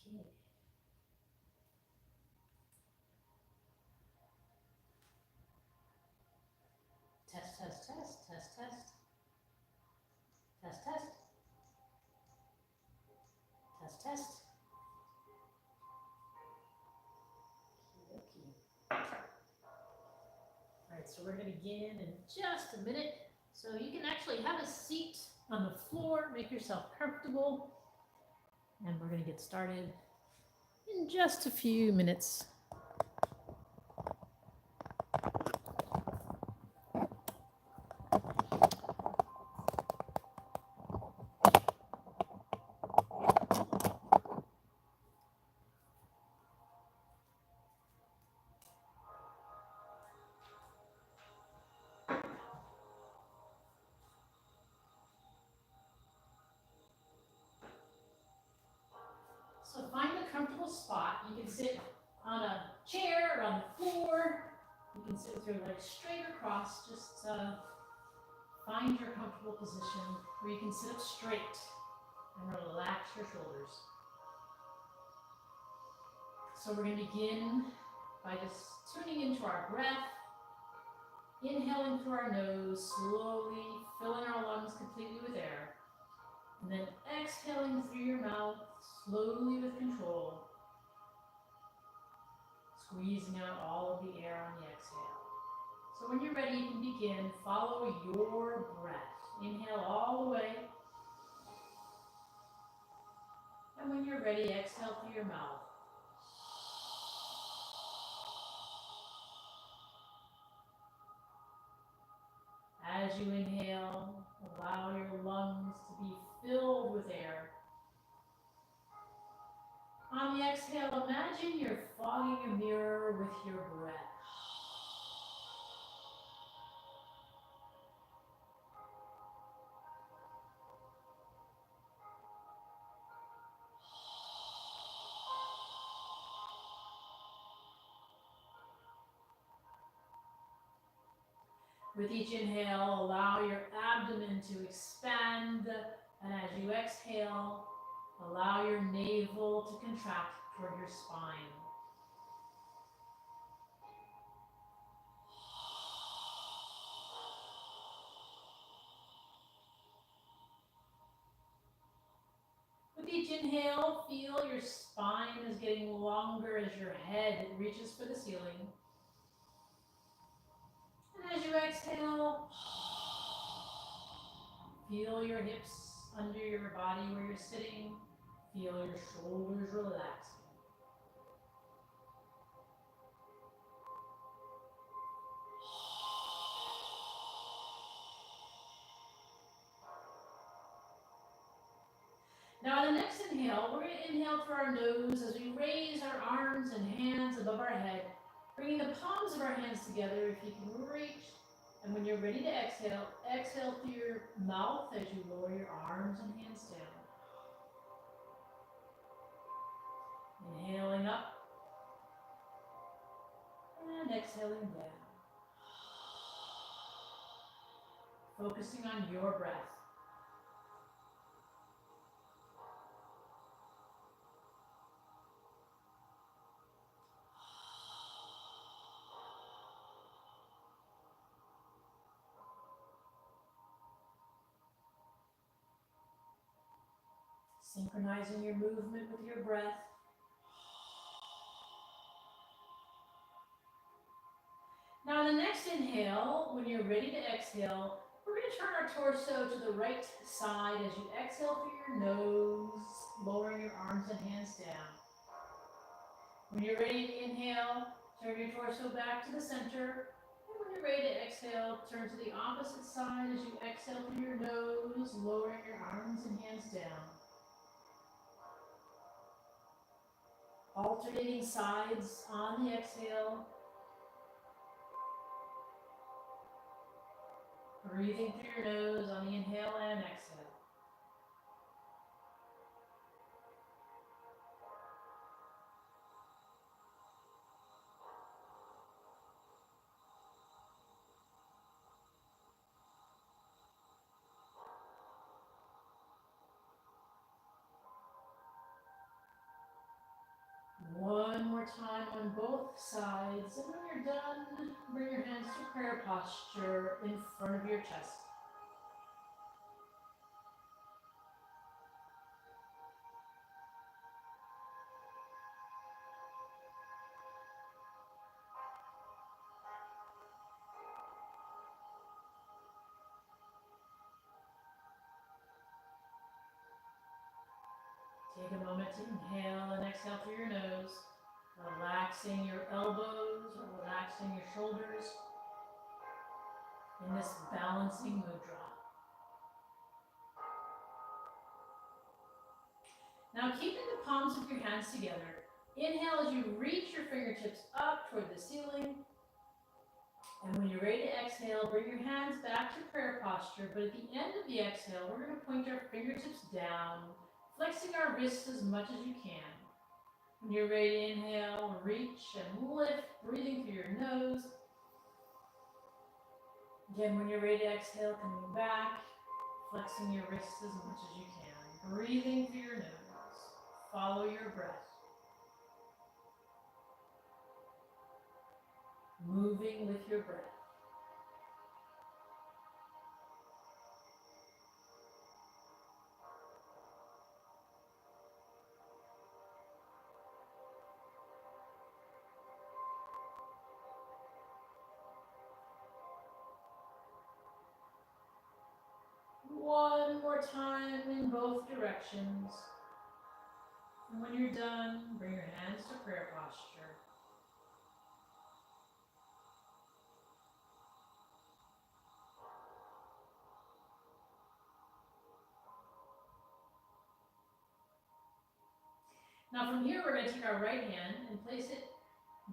Okay. Test, test, test, test, test. Test, test. Test, test. Okay. All right, so we're going to begin in just a minute. So you can actually have a seat on the floor, make yourself comfortable, and we're going to get started in just a few minutes. So find a comfortable spot. You can sit on a chair or on the floor. You can sit with your legs straight across. Just find your comfortable position where you can sit up straight and relax your shoulders. So we're going to begin by just tuning into our breath, inhaling through our nose, slowly filling our lungs completely with air, and then exhaling through your mouth, slowly with control, squeezing out all of the air on the exhale. So when you're ready, you can begin. Follow your breath. Inhale all the way. And when you're ready, exhale through your mouth. As you inhale, allow your lungs to be filled with air. On the exhale, imagine you're fogging a mirror with your breath. With each inhale, allow your abdomen to expand, and as you exhale, allow your navel to contract toward your spine. With each inhale, feel your spine is getting longer as your head reaches for the ceiling. And as you exhale, feel your hips under your body where you're sitting. Feel your shoulders relaxing. Now on the next inhale, we're going to inhale through our nose as we raise our arms and hands above our head, bringing the palms of our hands together if you can reach. And when you're ready to exhale, exhale through your mouth as you lower your arms and hands down. Inhaling up and exhaling down. Focusing on your breath. Synchronizing your movement with your breath. Now on the next inhale, when you're ready to exhale, we're going to turn our torso to the right side as you exhale through your nose, lowering your arms and hands down. When you're ready to inhale, turn your torso back to the center. And when you're ready to exhale, turn to the opposite side as you exhale through your nose, lowering your arms and hands down. Alternating sides on the exhale. Breathing through your nose on the inhale and exhale. time on both sides. And when you're done, bring your hands to prayer posture in front of your chest. Take a moment to inhale and exhale through your nose, relaxing your elbows or relaxing your shoulders in this balancing mudra. Now keeping the palms of your hands together, inhale as you reach your fingertips up toward the ceiling. And when you're ready to exhale, bring your hands back to prayer posture, but at the end of the exhale, we're going to point our fingertips down, flexing our wrists as much as you can. When you're ready to inhale, reach and lift, breathing through your nose. Again, when you're ready to exhale, coming back, flexing your wrists as much as you can, breathing through your nose. Follow your breath. Moving with your breath. One more time in both directions. And when you're done, bring your hands to prayer posture. Now from here, we're going to take our right hand and place it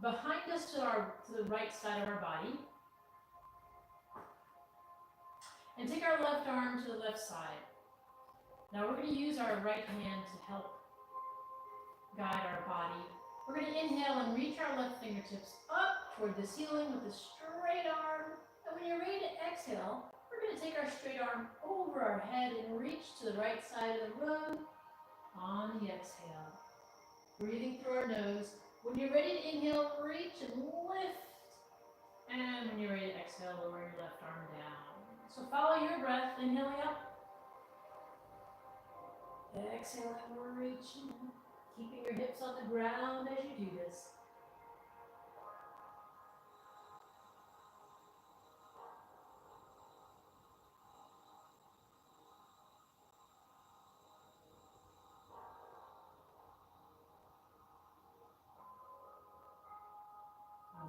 behind us to the right side of our body. And take our left arm to the left side. Now we're going to use our right hand to help guide our body. We're going to inhale and reach our left fingertips up toward the ceiling with a straight arm. And when you're ready to exhale, we're going to take our straight arm over our head and reach to the right side of the room on the exhale. Breathing through our nose. When you're ready to inhale, reach and lift. And when you're ready to exhale, lower your left arm down. So follow your breath, inhaling up. Exhaling, reaching. Keeping your hips on the ground as you do this.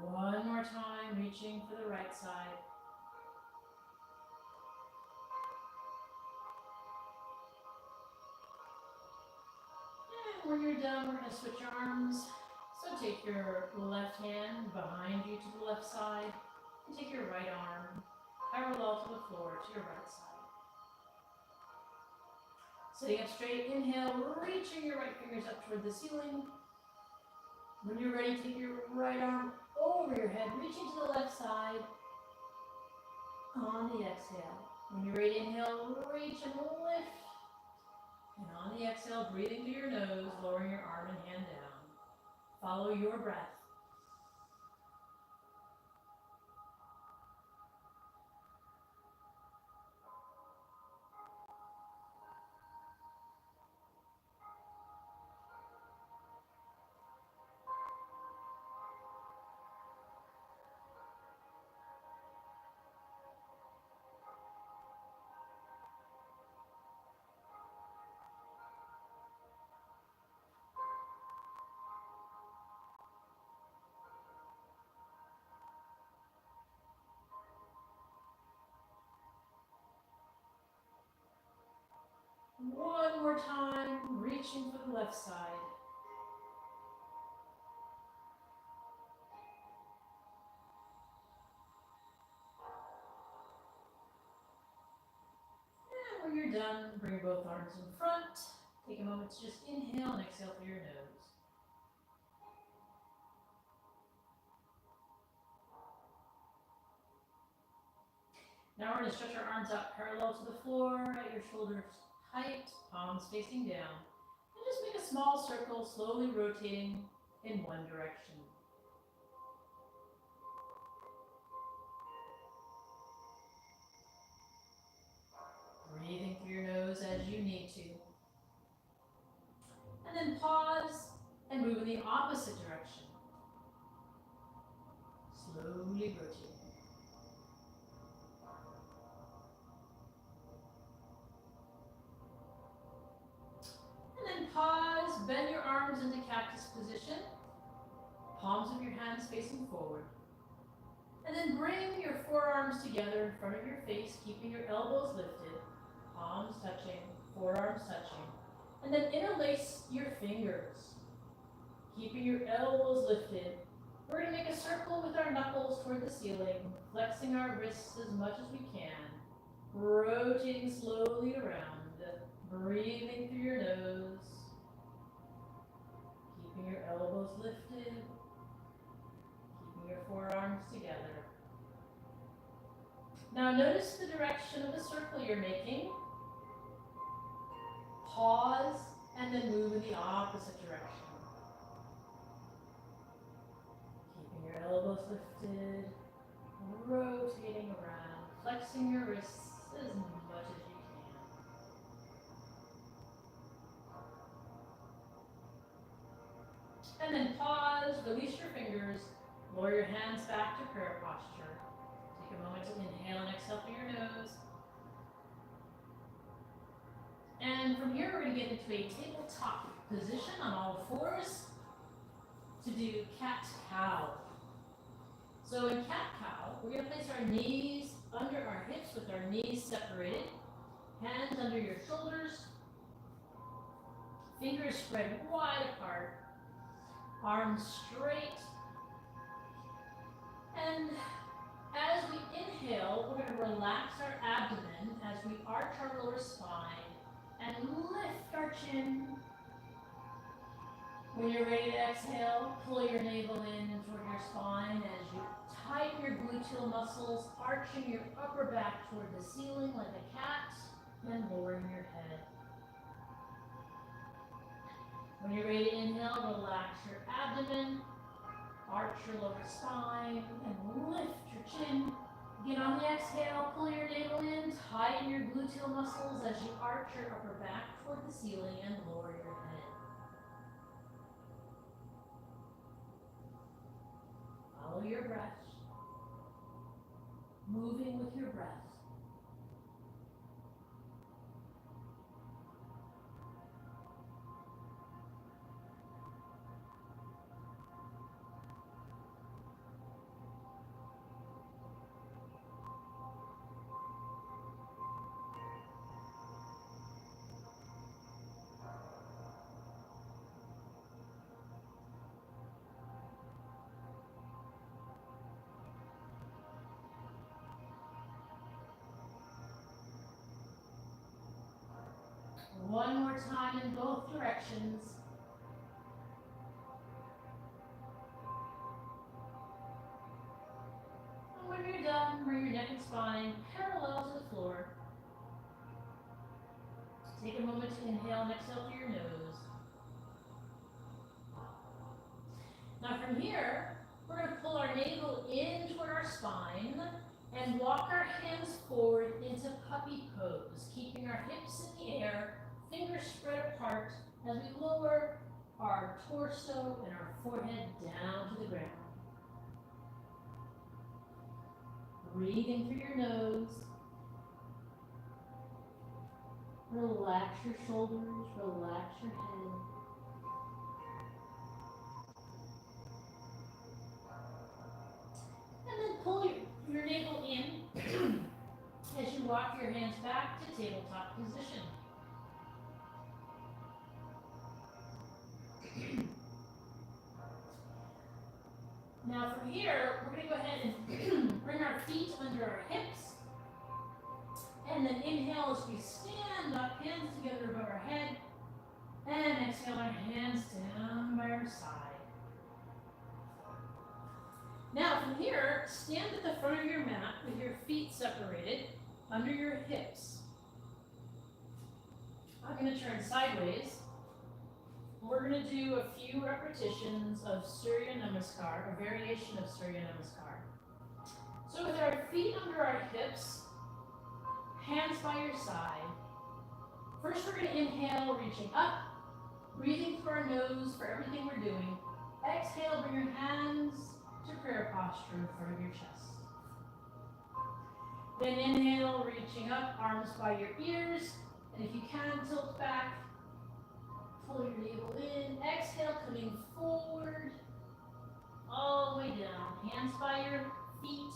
One more time, reaching for the right side. And when you're done, we're going to switch arms. So take your left hand behind you to the left side, and take your right arm parallel to the floor to your right side. Sitting up straight, inhale, reaching your right fingers up toward the ceiling. When you're ready, take your right arm over your head, reaching to the left side on the exhale. When you're ready to inhale, reach and lift. And on the exhale, breathing through your nose, lowering your arm and hand down. Follow your breath. One more time, reaching for the left side. And when you're done, bring both arms in front. Take a moment to just inhale and exhale through your nose. Now we're going to stretch our arms out parallel to the floor at your shoulders height, palms facing down. And just make a small circle, slowly rotating in one direction. Breathing through your nose as you need to. And then pause and move in the opposite direction. Slowly rotating. And then pause, bend your arms into cactus position. Palms of your hands facing forward. And then bring your forearms together in front of your face, keeping your elbows lifted, palms touching, forearms touching. And then interlace your fingers, keeping your elbows lifted. We're going to make a circle with our knuckles toward the ceiling, flexing our wrists as much as we can, rotating slowly around, breathing through your nose, keeping your elbows lifted, keeping your forearms together. Now notice the direction of the circle you're making. Pause and then move in the opposite direction. Keeping your elbows lifted, rotating around, flexing your wrists as much as you can. And then pause, release your fingers, lower your hands back to prayer posture. Take a moment to inhale and exhale through your nose. And from here, we're going to get into a tabletop position on all fours to do cat-cow. So in cat-cow, we're going to place our knees under our hips with our knees separated, hands under your shoulders, fingers spread wide apart, arms straight. And as we inhale, we're going to relax our abdomen as we arch our lower spine and lift our chin. When you're ready to exhale, pull your navel in toward your spine as you tighten your gluteal muscles, arching your upper back toward the ceiling like a cat, and lowering your head. When you're ready to inhale, relax your abdomen, arch your lower spine, and lift your chin. Again, on the exhale, pull your navel in, tighten your gluteal muscles as you arch your upper back toward the ceiling and lower your head. Follow your breath, moving with your breath. One more time in both directions. And when you're done, bring your neck and spine parallel to the floor. Take a moment to inhale and exhale through your nose. Now from here, we're going to pull our navel in toward our spine and walk our hands forward into puppy pose, keeping our hips in the air, fingers spread apart as we lower our torso and our forehead down to the ground. Breathing through your nose. Relax your shoulders, relax your head. And then pull your navel in as you walk your hands back to tabletop position. Now from here, we're going to go ahead and bring our feet under our hips. And then inhale as we stand up, hands together above our head. And exhale our hands down by our side. Now from here, stand at the front of your mat with your feet separated under your hips. I'm going to turn sideways. we're going to do a few repetitions of Surya Namaskar, a variation of Surya Namaskar. So with our feet under our hips, hands by your side. First we're going to inhale, reaching up, breathing through our nose for everything we're doing. Exhale, bring your hands to prayer posture in front of your chest. Then inhale, reaching up, arms by your ears, and if you can, tilt back, pull your navel in. Exhale, coming forward, all the way down. Hands by your feet.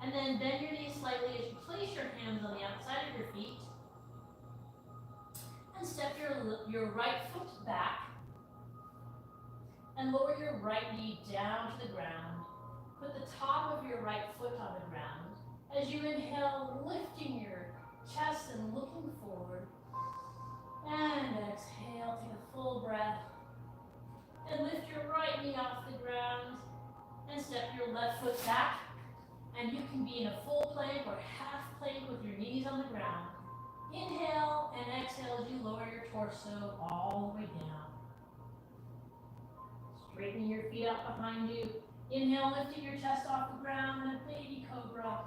And then bend your knees slightly as you place your hands on the outside of your feet. And step your right foot back. And lower your right knee down to the ground. Put the top of your right foot on the ground. As you inhale, lifting your chest and looking forward. And exhale, take a full breath. And lift your right knee off the ground. And step your left foot back. And you can be in a full plank or half plank with your knees on the ground. Inhale and exhale as you lower your torso all the way down. Straighten your feet out behind you. Inhale, lifting your chest off the ground in a baby cobra.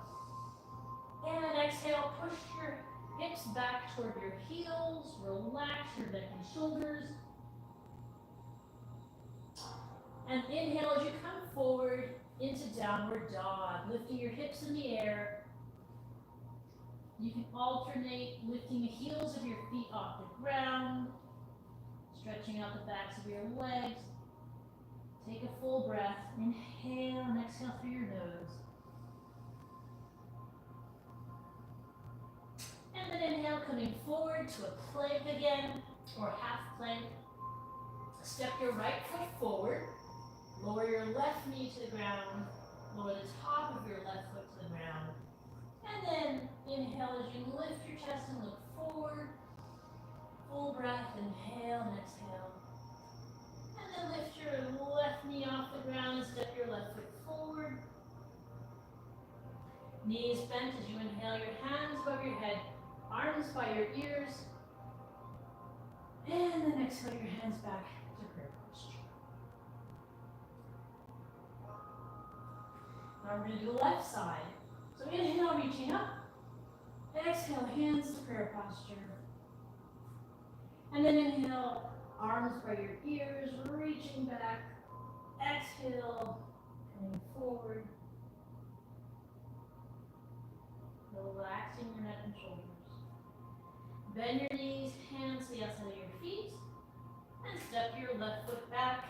And exhale, push your hips back toward your heels. Relax your neck and shoulders. And inhale as you come forward into downward dog, lifting your hips in the air. You can alternate lifting the heels of your feet off the ground, stretching out the backs of your legs. Take a full breath. Inhale and exhale through your nose. And then inhale, coming forward to a plank again, or half plank. Step your right foot forward. Lower your left knee to the ground. Lower the top of your left foot to the ground. And then inhale as you lift your chest and look forward. Full breath, inhale and exhale. And then lift your left knee off the ground and step your left foot forward. Knees bent as you inhale, your hands above your head, arms by your ears. And then exhale your hands back to prayer posture. Now we're going to do the left side. So inhale, reaching up. Exhale, hands to prayer posture. And then inhale, arms by your ears, reaching back. Exhale, coming forward. Relaxing your neck and shoulders. Bend your knees, hands to the outside of your feet. And step your left foot back.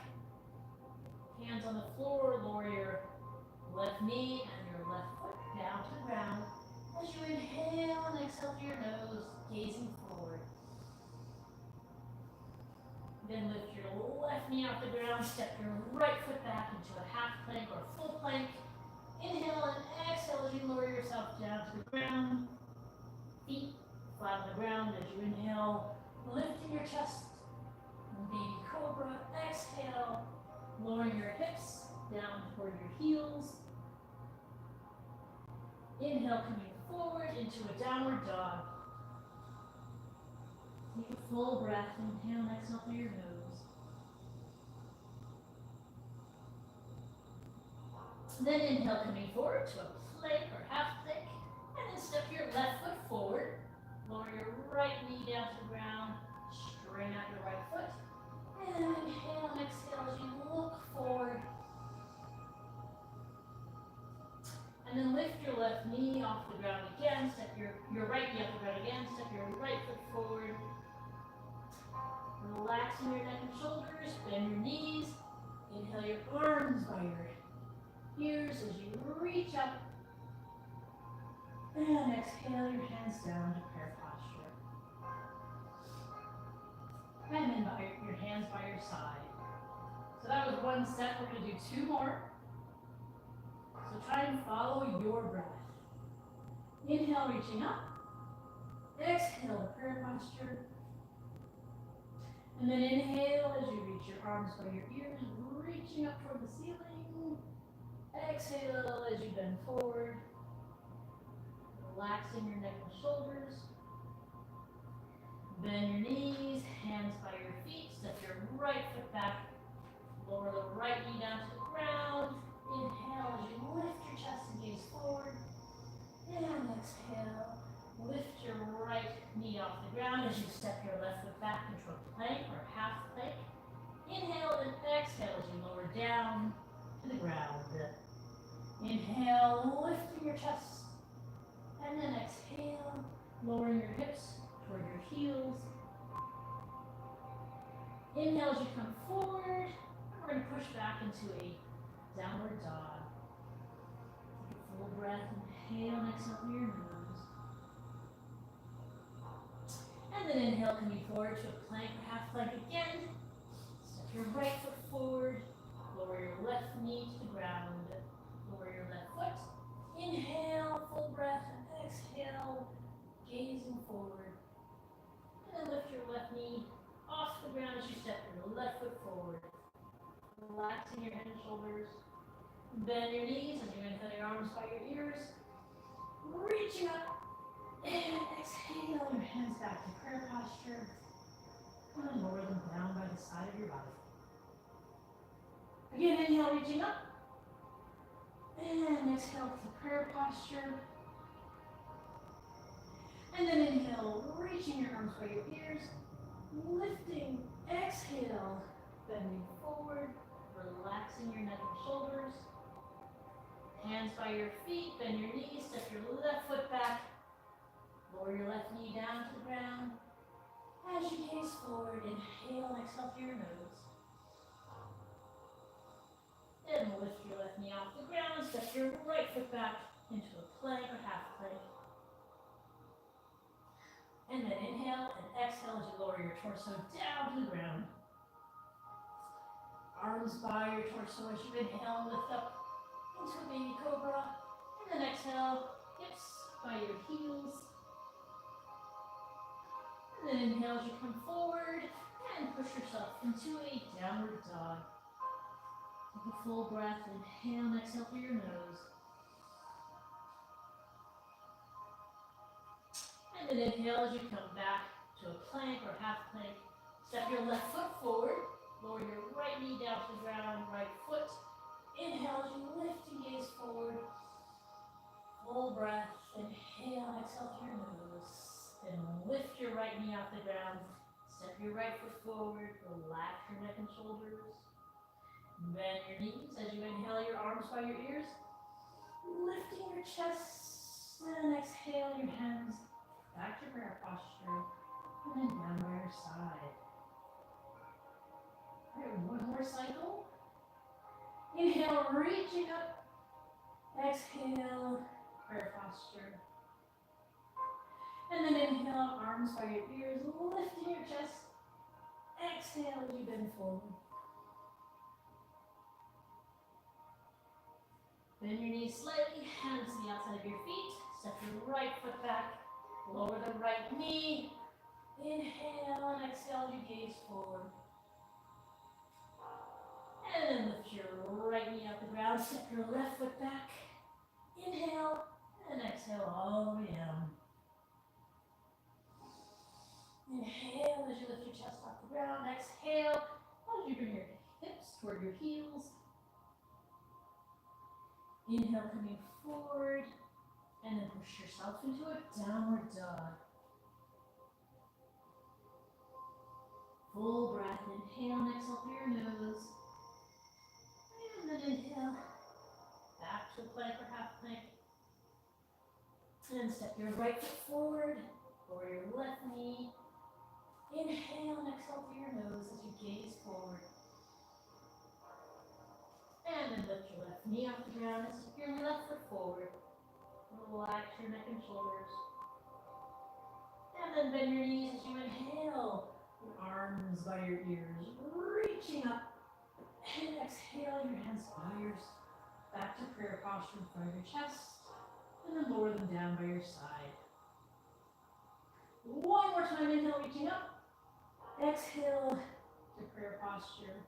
Hands on the floor, lower your left knee and your left foot down to the ground. As you inhale and exhale through your nose, gazing forward. Then lift your left knee off the ground, step your right foot back into a half plank or full plank. Inhale and exhale as you lower yourself down to the ground. Feet flat on the ground as you inhale, lifting your chest. Baby cobra, exhale, lowering your hips down toward your heels. Inhale, coming forward into a downward dog. Take a full breath. Inhale and exhale through your nose. Then inhale, coming forward to a plank or half plank. And then step your left foot forward. Lower your right knee down to the ground. Straighten out your right foot. And inhale and exhale as you look forward. And then lift your left knee off the ground again. Step your right knee off the ground again. Step your right foot forward. Relaxing your neck and shoulders. Bend your knees. Inhale your arms by your ears as you reach up. And exhale your hands down to prayer posture. And then your hands by your side. So that was one set. We're going to do two more. So try and follow your breath. Inhale, reaching up. Exhale, prayer posture. And then inhale as you reach your arms by your ears, reaching up toward the ceiling. Exhale as you bend forward. Relaxing your neck and shoulders. Bend your knees, hands by your feet, step your right foot back, lower the right knee down to the ground. Inhale as you lift your chest and gaze forward. And exhale, lift your right knee off the ground as you step your left foot back into a plank or half plank. Inhale and exhale as you lower down to the ground. Inhale, lifting your chest. And then exhale, lowering your hips toward your heels. Inhale as you come forward. We're going to push back into a downward dog. Take a full breath. Inhale and exhale through your nose. And then inhale, coming forward to a plank or half plank again. Step your right foot forward. Lower your left knee to the ground. Lower your left foot. Inhale, full breath, and exhale, gazing forward. And then lift your left knee off the ground as you step your left foot forward. Relaxing your head and shoulders. Bend your knees as you inhale your arms by your ears. Reaching up. And exhale your hands back to prayer posture. And then lower them down by the side of your body. Again, inhale, reaching up. And exhale to prayer posture. And then inhale, reaching your arms by your ears. Lifting, exhale, bending forward, relaxing your neck and shoulders. Hands by your feet, bend your knees, step your left foot back. Lower your left knee down to the ground. As you gaze forward, inhale and exhale through your nose. Then lift your left knee off the ground, step your right foot back into a plank or half plank. And then inhale and exhale as you lower your torso down to the ground. Arms by your torso as you inhale, lift up into a baby cobra. And then exhale, hips by your heels. And then inhale as you come forward and push yourself into a downward dog. Take a full breath, inhale and exhale through your nose. And then inhale as you come back to a plank or half plank. Step your left foot forward, lower your right knee down to the ground, right foot. Inhale as you lift and gaze forward. Full breath, inhale and exhale through your nose. Then lift your right knee off the ground. Step your right foot forward, relax your neck and shoulders. Bend your knees as you inhale your arms by your ears. Lifting your chest. And exhale your hands back to prayer posture. And then down by your side. All right, one more cycle. Inhale, reaching up. Exhale, prayer posture. And then inhale, arms by your ears, lifting your chest. Exhale as you bend forward. Bend your knees slightly, hands to the outside of your feet. Step your right foot back, lower the right knee. Inhale and exhale as you gaze forward. And then lift your right knee off the ground, step your left foot back. Inhale and exhale all the way down. Inhale as you lift your chest off the ground. Exhale as you bring your hips toward your heels. Inhale, coming forward, and then push yourself into a downward dog. Full breath, inhale and exhale through your nose. And then inhale, back to a plank or half plank. And step your right foot forward, lower your left knee. Inhale and exhale through your nose as you gaze forward. And then lift your left knee off the ground and step your left foot forward. Relax your neck and shoulders. And then bend your knees as you inhale. Your arms by your ears, reaching up. And exhale your hands by yours. Back to prayer posture in front of your chest. And then lower them down by your side. One more time, inhale, reaching up. Exhale to prayer posture.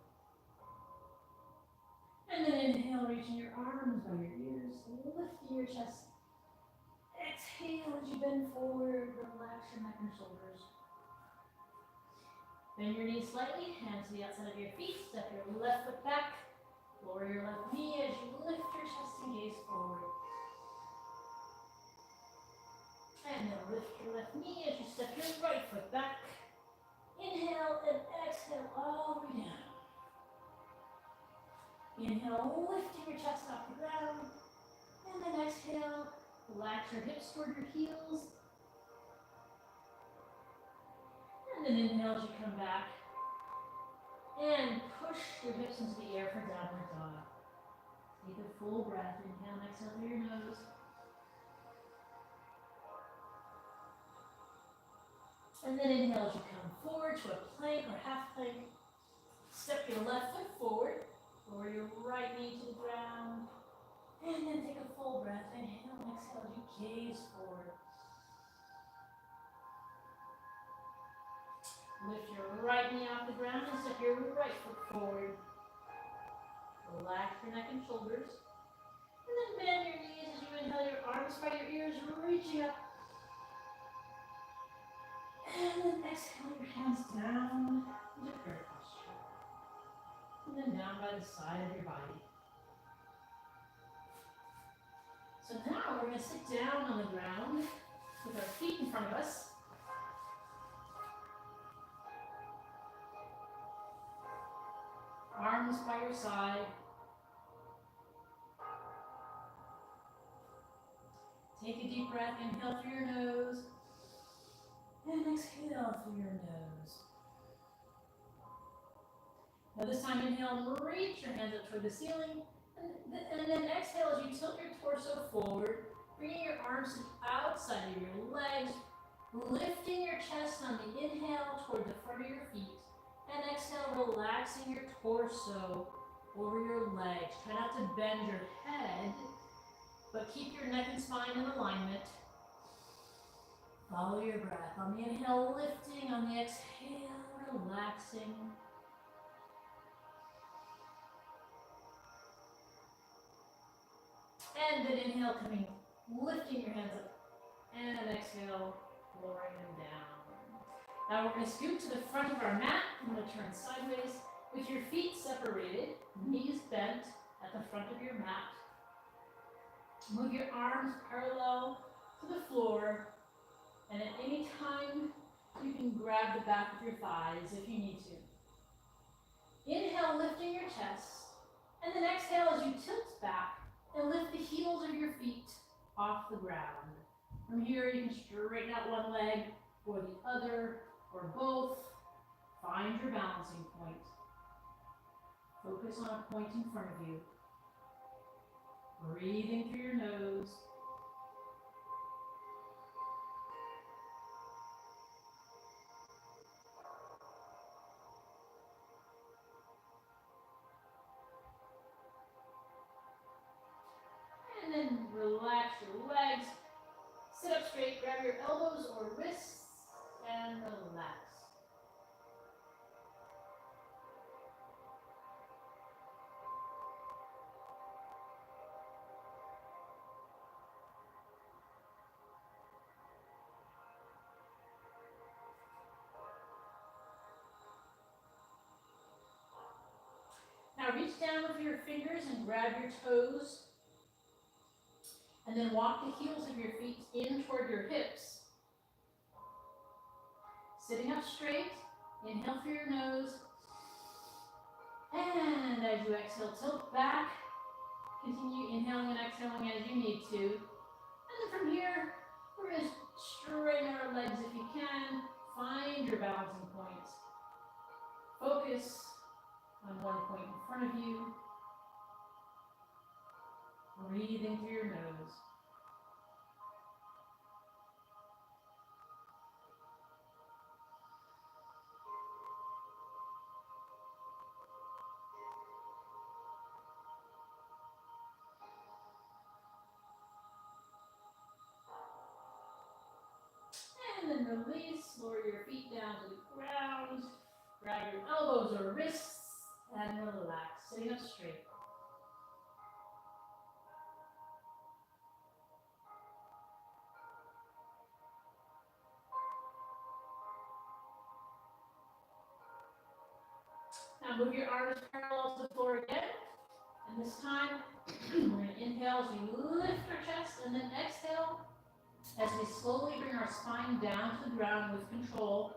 And then inhale, reaching your arms by your ears, lifting your chest. Exhale as you bend forward, relax your neck and shoulders. Bend your knees slightly, hands to the outside of your feet, step your left foot back, lower your left knee as you lift your chest and gaze forward. And then lift your left knee as you step your right foot back. Inhale and exhale all the way down. Inhale, lifting your chest off the ground. And then exhale, relax your hips toward your heels. And then inhale as you come back. And push your hips into the air for downward dog. Take a full breath. Inhale and exhale through your nose. And then inhale as you come forward to a plank or half plank. Step your left foot forward. Lower your right knee to the ground. And then take a full breath. Inhale and exhale as you gaze forward. Lift your right knee off the ground and step your right foot forward. Relax your neck and shoulders. And then bend your knees as you inhale, your arms by your ears, reaching up. And then exhale your hands down into prayer posture. And then down by the side of your body. So now we're going to sit down on the ground with our feet in front of us. Arms by your side. Take a deep breath, inhale through your nose. And exhale through your nose. Now this time inhale and reach your hands up toward the ceiling. And then exhale as you tilt your torso forward, bringing your arms to the outside of your legs, lifting your chest on the inhale toward the front of your feet. And exhale, relaxing your torso over your legs. Try not to bend your head, but keep your neck and spine in alignment. Follow your breath. On the inhale, lifting. On the exhale, relaxing. And then inhale, lifting your hands up. And exhale, lowering them down. Now we're going to scoot to the front of our mat. I'm going to turn sideways with your feet separated, knees bent at the front of your mat. Move your arms parallel to the floor. And at any time, you can grab the back of your thighs if you need to. Inhale, lifting your chest. And then exhale as you tilt back and lift the heels of your feet off the ground. From here, you can straighten out one leg or the other or both. Find your balancing point. Focus on a point in front of you. Breathing through your nose. And then relax your legs. Sit up straight, grab your elbows or wrists, and relax. Now reach down with your fingers and grab your toes. And then walk the heels of your feet in toward your hips. Sitting up straight, inhale through your nose. And as you exhale, tilt back. Continue inhaling and exhaling as you need to. And then from here, we're going to straighten our legs if you can. Find your balancing point. Focus on one point in front of you. Breathing through your nose. And then release, lower your feet down to the ground. Grab your elbows or wrists and relax, sitting up straight. Move your arms parallel to the floor again. And this time, we're going to inhale as we lift our chest, and then exhale as we slowly bring our spine down to the ground with control.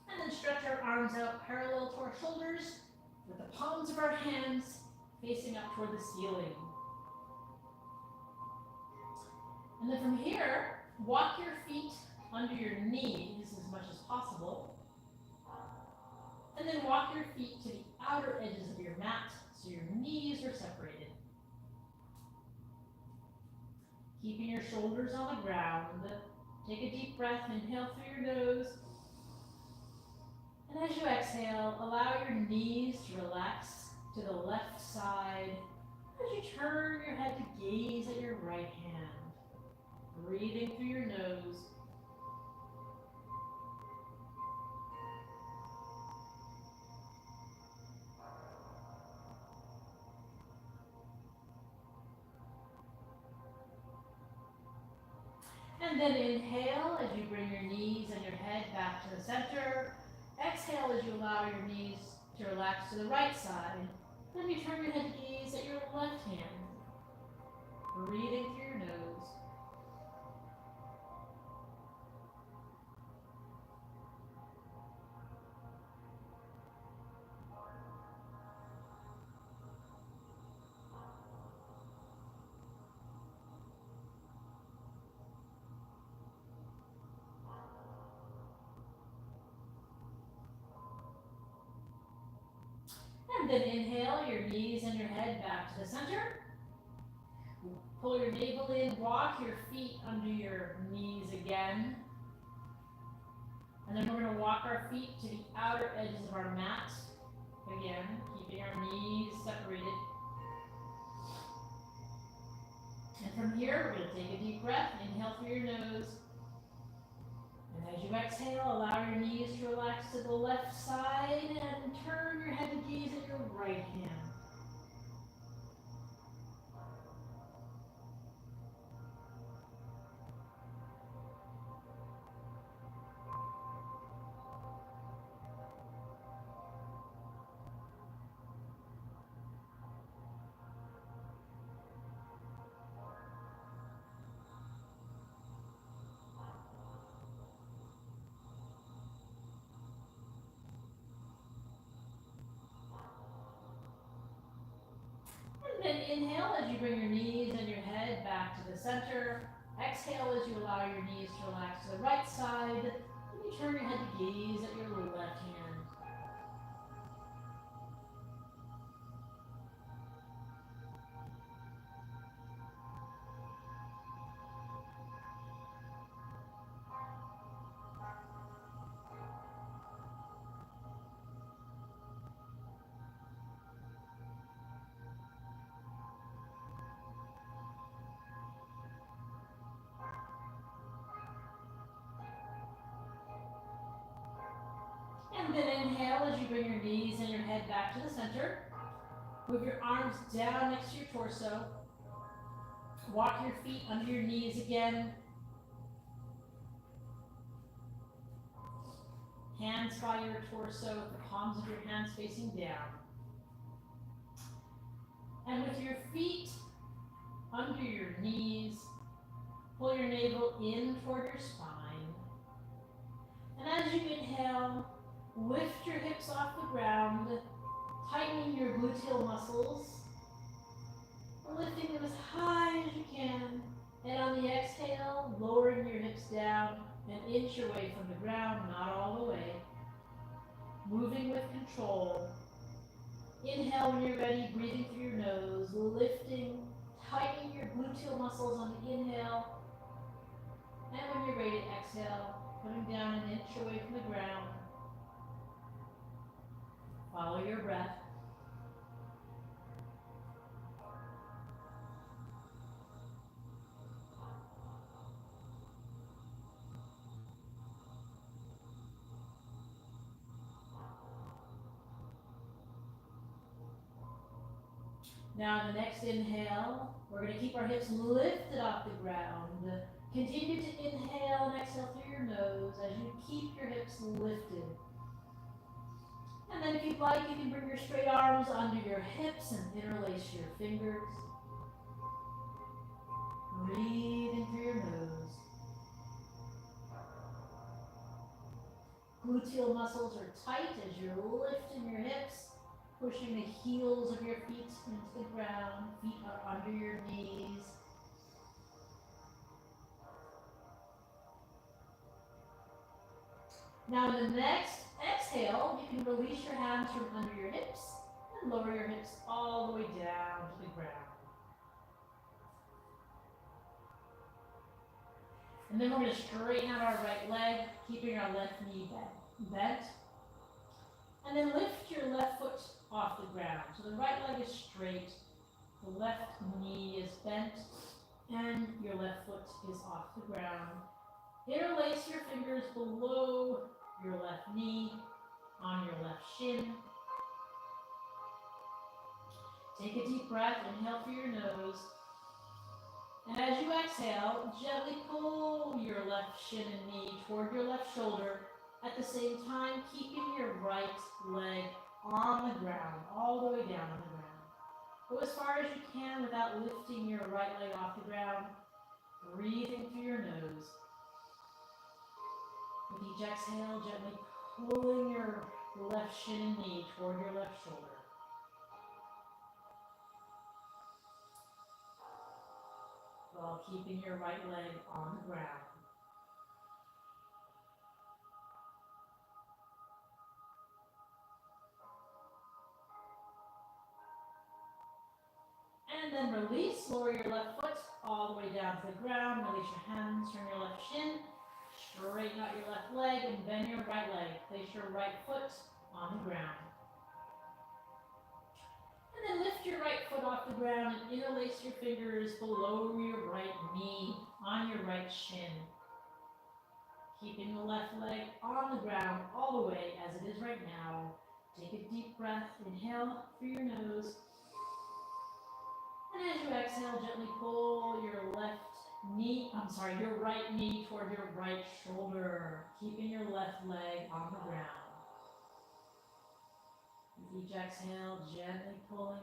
And then stretch our arms out parallel to our shoulders with the palms of our hands facing up toward the ceiling. And then from here, walk your feet under your knees as much as possible. And then walk your feet to the outer edges of your mat so your knees are separated. Keeping your shoulders on the ground. Take a deep breath, inhale through your nose. And as you exhale, allow your knees to relax to the left side as you turn your head to gaze at your right hand. Breathing through your nose. And then inhale as you bring your knees and your head back to the center. Exhale as you allow your knees to relax to the right side. Then you turn your head to gaze at your left hand. Breathing through your nose. And then inhale your knees and your head back to the center. Pull your navel in, walk your feet under your knees again. And then we're going to walk our feet to the outer edges of our mat. Again, keeping our knees separated. And from here, we're going to take a deep breath. Inhale through your nose. And as you exhale, allow your knees to relax to the left side and turn your head to gaze at your right hand. And then inhale as you bring your knees and your head back to the center. Exhale as you allow your knees to relax to the right side. And you turn your head to gaze at your left hand. And then inhale as you bring your knees and your head back to the center. Move your arms down next to your torso. Walk your feet under your knees again. Hands by your torso with the palms of your hands facing down. And with your feet under your knees, pull your navel in toward your spine. And as you inhale, lift your hips off the ground, tightening your gluteal muscles, lifting them as high as you can. And on the exhale, lowering your hips down an inch away from the ground, not all the way. Moving with control. Inhale when you're ready, breathing through your nose, lifting, tightening your gluteal muscles on the inhale. And when you're ready to exhale, coming down an inch away from the ground. Follow your breath. Now, the next inhale, we're going to keep our hips lifted off the ground. Continue to inhale and exhale through your nose as you keep your hips lifted. And then if you'd like, you can bring your straight arms under your hips and interlace your fingers. Breathing through your nose. Gluteal muscles are tight as you're lifting your hips, pushing the heels of your feet into the ground. Feet are under your knees. Now in the next exhale, you can release your hands from under your hips and lower your hips all the way down to the ground. And then we're going to straighten out our right leg, keeping our left knee bent. And then lift your left foot off the ground. So the right leg is straight, the left knee is bent, and your left foot is off the ground. Interlace your fingers below your left knee, on your left shin. Take a deep breath, inhale through your nose. And as you exhale, gently pull your left shin and knee toward your left shoulder, at the same time keeping your right leg on the ground, all the way down on the ground. Go as far as you can without lifting your right leg off the ground, breathing through your nose. With each exhale, gently pulling your left shin and knee toward your left shoulder. While keeping your right leg on the ground. And then release, lower your left foot all the way down to the ground. Release your hands, turn your left shin, straighten out your left leg and bend your right leg. Place your right foot on the ground. And then lift your right foot off the ground and interlace your fingers below your right knee, on your right shin. Keeping the left leg on the ground all the way as it is right now. Take a deep breath, inhale through your nose. And as you exhale, gently pull your your right knee toward your right shoulder, keeping your left leg on the ground. With each exhale, gently pulling.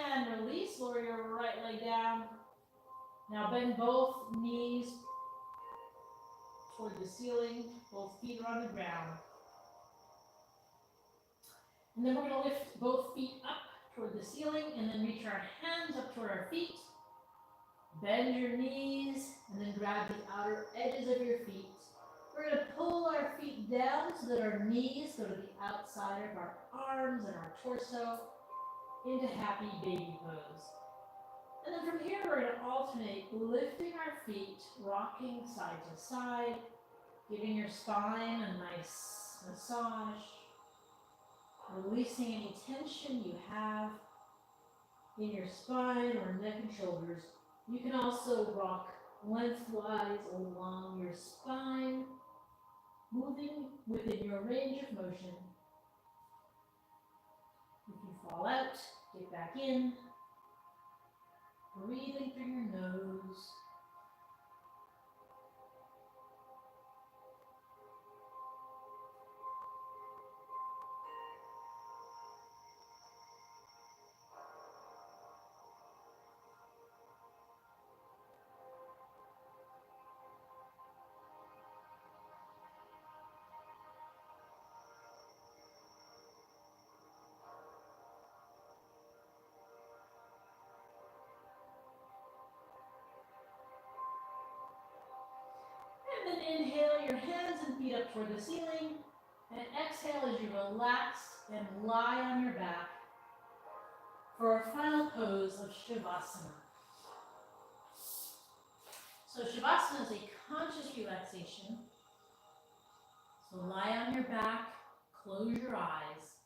And release, lower your right leg down. Now bend both knees toward the ceiling, both feet are on the ground. And then we're going to lift both feet up toward the ceiling and then reach our hands up toward our feet. Bend your knees and then grab the outer edges of your feet. We're going to pull our feet down so that our knees go to the outside of our arms and our torso into happy baby pose. And then from here, we're going to alternate lifting our feet, rocking side to side, giving your spine a nice massage, releasing any tension you have in your spine or neck and shoulders. You can also rock lengthwise along your spine, moving within your range of motion. If you fall out, get back in. Breathing through your nose. And then inhale your hands and feet up toward the ceiling. And exhale as you relax and lie on your back for our final pose of Shavasana. So Shavasana is a conscious relaxation. So lie on your back, close your eyes.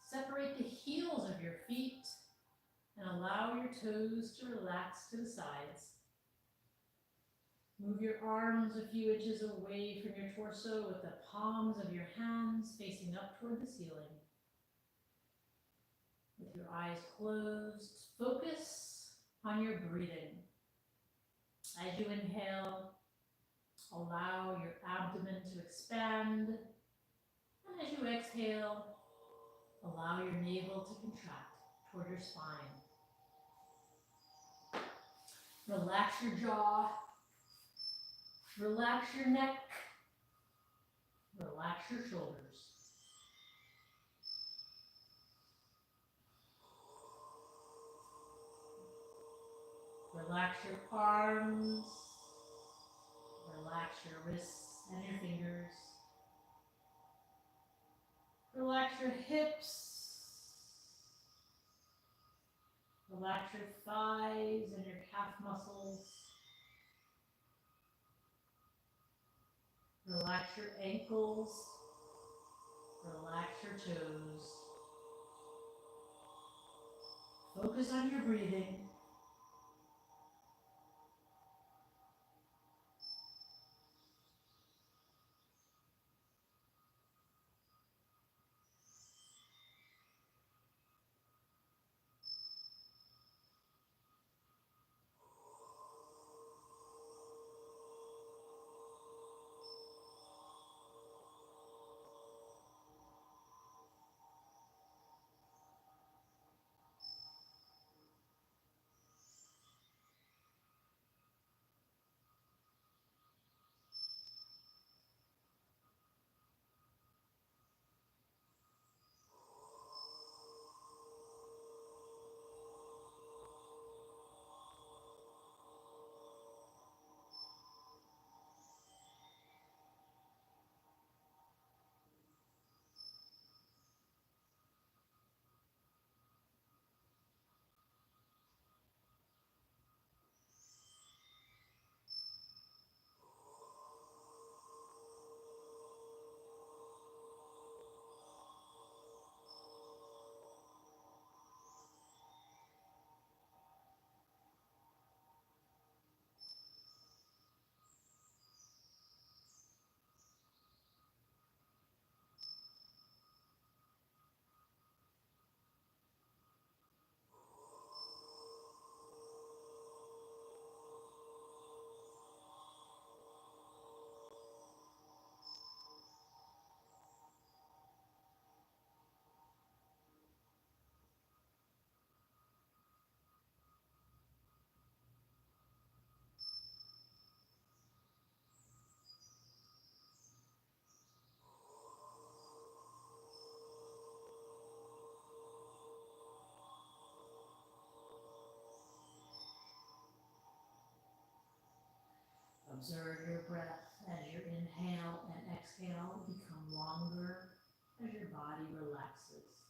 Separate the heels of your feet and allow your toes to relax to the sides. Move your arms a few inches away from your torso with the palms of your hands facing up toward the ceiling. With your eyes closed, focus on your breathing. As you inhale, allow your abdomen to expand. And as you exhale, allow your navel to contract toward your spine. Relax your jaw. Relax your neck. Relax your shoulders. Relax your arms. Relax your wrists and your fingers. Relax your hips. Relax your thighs and your calf muscles. Relax your ankles. Relax your toes. Focus on your breathing. Observe your breath as your inhale and exhale become longer as your body relaxes.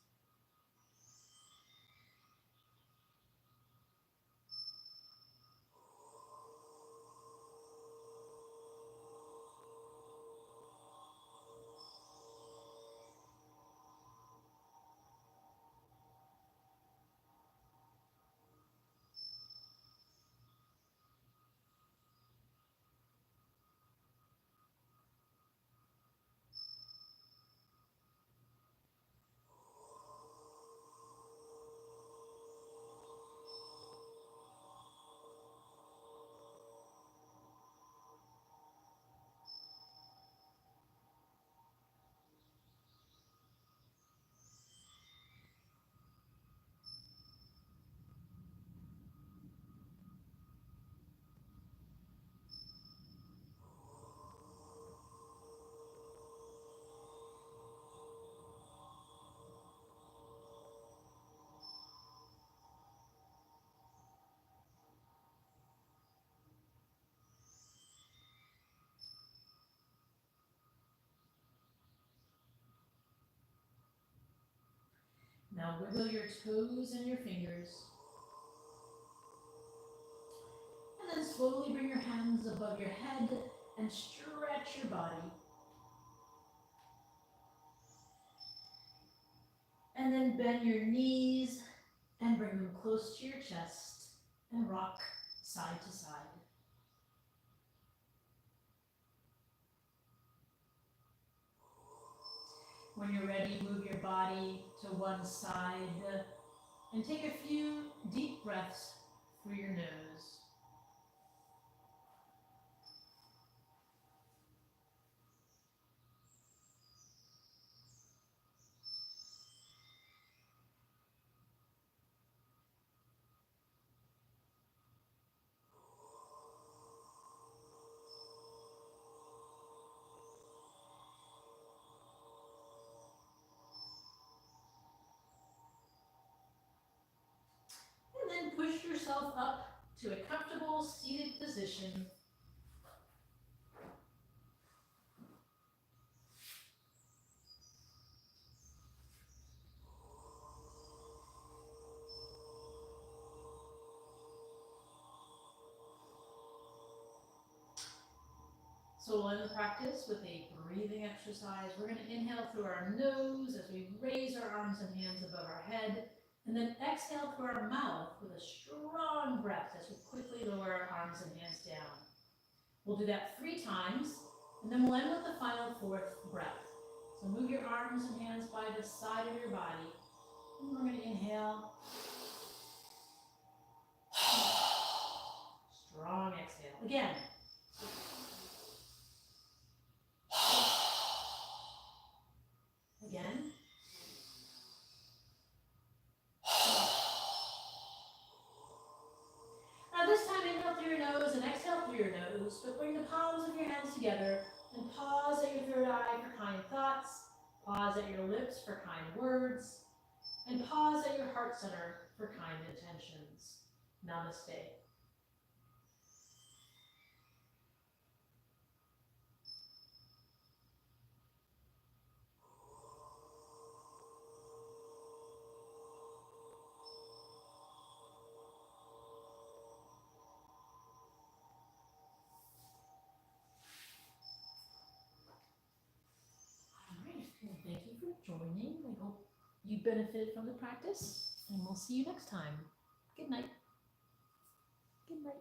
Now wiggle your toes and your fingers. And then slowly bring your hands above your head and stretch your body. And then bend your knees and bring them close to your chest and rock side to side. When you're ready, move your body to one side and take a few deep breaths through your nose. And then push yourself up to a comfortable seated position. So we'll end the practice with a breathing exercise. We're going to inhale through our nose as we raise our arms and hands above our head, and then exhale through our mouth with a strong breath as we quickly lower our arms and hands down. We'll do that 3 times, and then we'll end with the final 4th breath. So move your arms and hands by the side of your body, and we're going to inhale. Strong exhale. Again. Again. Now this time inhale through your nose and exhale through your nose, but bring the palms of your hands together and pause at your third eye for kind thoughts, pause at your lips for kind words, and pause at your heart center for kind intentions. Namaste. Thank you for joining. I hope you benefited from the practice, and we'll see you next time. Good night. Good night.